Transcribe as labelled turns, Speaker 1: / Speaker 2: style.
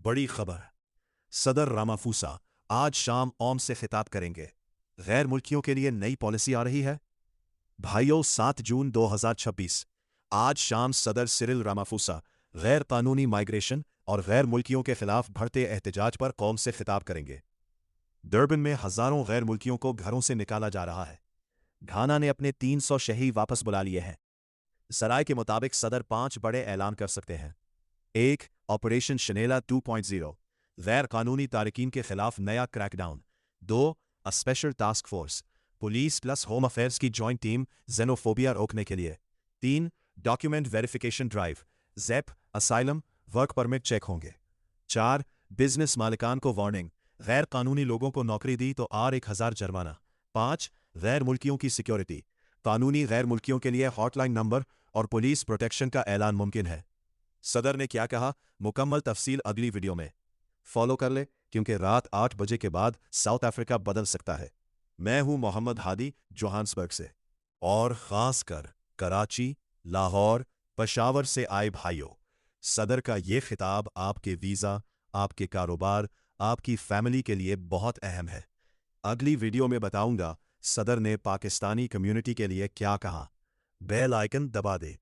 Speaker 1: बड़ी खबर। सदर रामाफोसा आज शाम ओम से खिताब करेंगे। गैर मुल्कियों के लिए नई पॉलिसी आ रही है। भाइयों, 7 जून 2026 आज शाम सदर सिरिल रामाफोसा गैर कानूनी माइग्रेशन और गैर मुल्कियों के खिलाफ बढ़ते एहतजाज पर कौम से खिताब करेंगे। डर्बन में हजारों गैर मुल्कियों को घरों से निकाला जा रहा है। घाना ने अपने 300 शहरी वापस बुला लिए हैं। सराय के मुताबिक सदर 5 बड़े ऐलान कर सकते हैं। 1. ऑपरेशन शनेला 2.0 गैर कानूनी तारकीन के खिलाफ नया crackdown. 2. A special task force police plus home affairs की जॉइंट टीम जेनोफोबिया रोकने के लिए। 3. डॉक्यूमेंट वेरिफिकेशन ड्राइव जैप असाइलम वर्क परमिट चेक होंगे। 4. बिजनेस मालिकान को वार्निंग गैर कानूनी लोगों को नौकरी दी तो R1000 जुर्माना। 5. गैर मुल्कियों की सिक्योरिटी कानूनी गैर मुल्कियों के लिए हॉटलाइन नंबर और पुलिस प्रोटेक्शन का ऐलान मुमकिन है। सदर ने क्या कहा, मुकम्मल तफसील अगली वीडियो में। फॉलो कर ले, क्योंकि रात 8 बजे के बाद साउथ अफ्रीका बदल सकता है। मैं हूं मोहम्मद हादी जोहान्सबर्ग से, और खास कर कराची, लाहौर, पेशावर से आए भाइयों, सदर का ये खिताब आपके वीज़ा, आपके कारोबार, आपकी फैमिली के लिए बहुत अहम है। अगली वीडियो में बताऊंगा सदर ने पाकिस्तानी कम्युनिटी के लिए क्या कहा। बेल आइकन दबा दे।